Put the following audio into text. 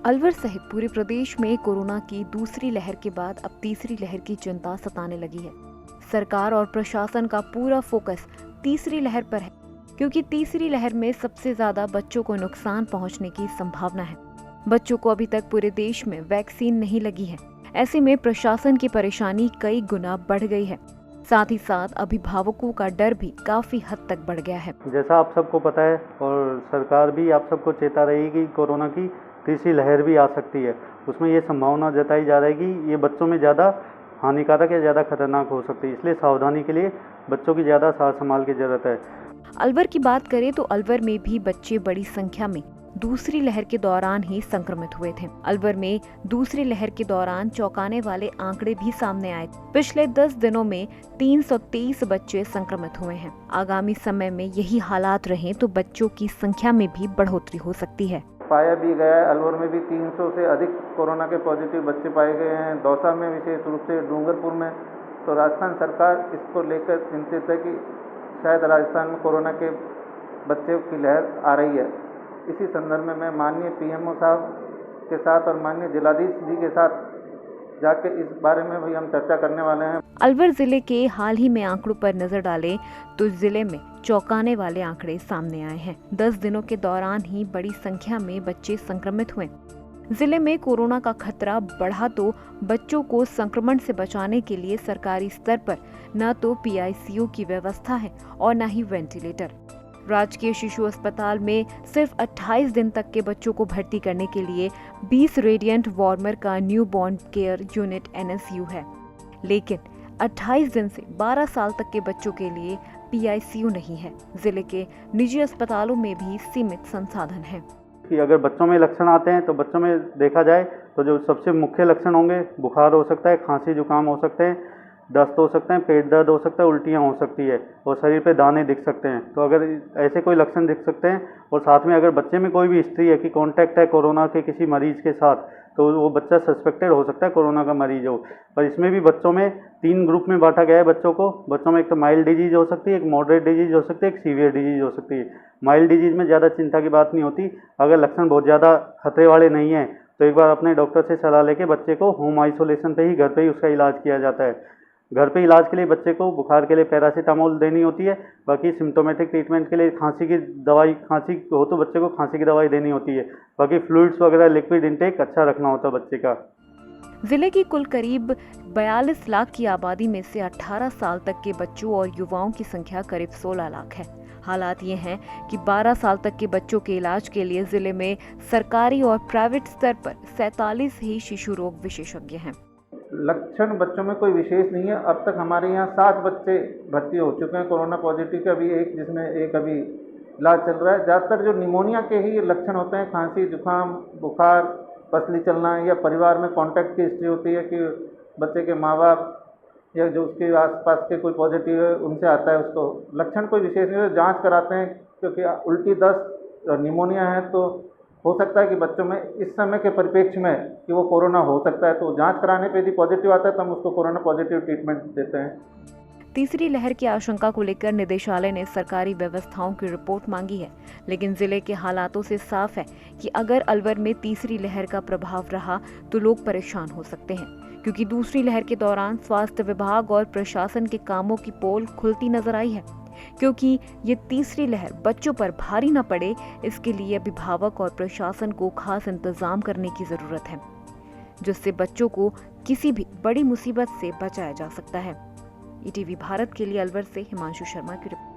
अलवर सहित पूरे प्रदेश में कोरोना की दूसरी लहर के बाद अब तीसरी लहर की चिंता सताने लगी है। सरकार और प्रशासन का पूरा फोकस तीसरी लहर पर है, क्योंकि तीसरी लहर में सबसे ज्यादा बच्चों को नुकसान पहुंचने की संभावना है। बच्चों को अभी तक पूरे देश में वैक्सीन नहीं लगी है। ऐसे में प्रशासन की परेशानी कई गुना बढ़ गई है। साथ ही साथ अभिभावकों का डर भी काफी हद तक बढ़ गया है। जैसा आप सबको पता है और सरकार भी आप सबको चेता रही कि कोरोना की तीसरी लहर भी आ सकती है। उसमें ये संभावना जताई जा रही है कि ये बच्चों में ज़्यादा हानिकारक या ज़्यादा खतरनाक हो सकती है। इसलिए सावधानी के लिए बच्चों की ज़्यादा सार संभाल की ज़रूरत है। अलवर की बात करें तो अलवर में भी बच्चे बड़ी संख्या में दूसरी लहर के दौरान ही संक्रमित हुए थे। अलवर में दूसरी लहर के दौरान चौंकाने वाले आंकड़े भी सामने आए। पिछले 10 दिनों में 323 बच्चे संक्रमित हुए हैं। आगामी समय में यही हालात रहें तो बच्चों की संख्या में भी बढ़ोतरी हो सकती है। पाया भी गया है। अलवर में भी 300 से अधिक कोरोना के पॉजिटिव बच्चे पाए गए हैं। दौसा में विशेष रूप से, डूंगरपुर में। तो राजस्थान सरकार इसको लेकर चिंतित है कि शायद राजस्थान में कोरोना के बच्चों की लहर आ रही है। इसी संदर्भ में मैं माननीय पीएमओ साहब के साथ और माननीय जिलाधीश जी के साथ जाके इस बारे में भी हम चर्चा करने वाले हैं। अलवर जिले के हाल ही में आंकड़ों पर नजर डालें तो जिले में चौंकाने वाले आंकड़े सामने आए हैं। 10 दिनों के दौरान ही बड़ी संख्या में बच्चे संक्रमित हुए। जिले में कोरोना का खतरा बढ़ा तो बच्चों को संक्रमण से बचाने के लिए सरकारी स्तर पर न तो पीआईसीयू की व्यवस्था है और न ही वेंटिलेटर। राजकीय शिशु अस्पताल में सिर्फ 28 दिन तक के बच्चों को भर्ती करने के लिए 20 रेडिएंट वार्मर का new born care unit NSU है, लेकिन 28 दिन से 12 साल तक के बच्चों के लिए पीआईसीयू नहीं है। जिले के निजी अस्पतालों में भी सीमित संसाधन हैं। कि अगर बच्चों में लक्षण आते हैं तो बच्चों में देखा जाए तो जो सबसे मुख्य लक्षण होंगे, बुखार हो सकता है, खांसी जुकाम हो सकते हैं, दस्त हो सकते हैं, पेट दर्द हो सकता है, उल्टियाँ हो सकती है और शरीर पे दाने दिख सकते हैं। तो अगर ऐसे कोई लक्षण दिख सकते हैं और साथ में अगर बच्चे में कोई भी हिस्ट्री है कि कांटेक्ट है कोरोना के किसी मरीज के साथ, तो वो बच्चा सस्पेक्टेड हो सकता है कोरोना का मरीज हो। पर इसमें भी बच्चों में 3 ग्रुप में बांटा गया है बच्चों को। बच्चों में एक तो माइल्ड डिजीज हो सकती है, एक मॉडरेट डिजीज हो सकती है, एक सीवियर डिजीज हो सकती है। माइल्ड डिजीज में ज़्यादा चिंता की बात नहीं होती। अगर लक्षण बहुत ज़्यादा खतरे वाले नहीं हैं तो एक बार अपने डॉक्टर से सलाह लेके बच्चे को होम आइसोलेशन पे ही, घर पे ही उसका इलाज किया जाता है। घर पे इलाज के लिए बच्चे को बुखार के लिए पैरासीटामोल देनी होती है। बाकी सिम्टोमेटिक ट्रीटमेंट के लिए खांसी की दवाई, खांसी हो तो बच्चे को खांसी की दवाई देनी होती है। बाकी फ्लूइड्स वगैरह, लिक्विड इंटेक अच्छा रखना होता है बच्चे का। जिले की कुल करीब 42 लाख की आबादी में से 18 साल तक के बच्चों और युवाओं की संख्या करीब 16 लाख है। हालात ये हैं कि 12 साल तक के बच्चों के इलाज के लिए जिले में सरकारी और प्राइवेट स्तर पर 47 ही शिशु रोग विशेषज्ञ हैं। लक्षण बच्चों में कोई विशेष नहीं है। अब तक हमारे यहाँ 7 बच्चे भर्ती हो चुके हैं कोरोना पॉजिटिव का, भी एक जिसमें एक अभी इलाज चल रहा है। ज़्यादातर जो निमोनिया के ही लक्षण होते हैं, खांसी, जुकाम, बुखार, पसली चलना, या परिवार में कांटेक्ट की हिस्ट्री होती है कि बच्चे के माँ बाप या जो उसके आसपास के कोई पॉजिटिव है उनसे आता है। उसको लक्षण कोई विशेष नहीं है। जाँच कराते हैं क्योंकि उल्टी, दस्त और निमोनिया है तो हो सकता है कि बच्चों में इस समय के परिप्रेक्ष्य में कि वो कोरोना हो सकता है। तो जांच कराने पे यदि पॉजिटिव आता है तो हम उसको कोरोना पॉजिटिव ट्रीटमेंट देते हैं। तीसरी लहर की आशंका को लेकर निदेशालय ने सरकारी व्यवस्थाओं की रिपोर्ट मांगी है, लेकिन जिले के हालातों से साफ है कि अगर अलवर में तीसरी लहर का प्रभाव रहा तो लोग परेशान हो सकते हैं, क्योंकि दूसरी लहर के दौरान स्वास्थ्य विभाग और प्रशासन के कामों की पोल खुलती नजर आई है। क्योंकि ये तीसरी लहर बच्चों पर भारी न पड़े, इसके लिए अभिभावक और प्रशासन को खास इंतजाम करने की जरूरत है, जिससे बच्चों को किसी भी बड़ी मुसीबत से बचाया जा सकता है। ईटीवी भारत के लिए अलवर से हिमांशु शर्मा की रिपोर्ट।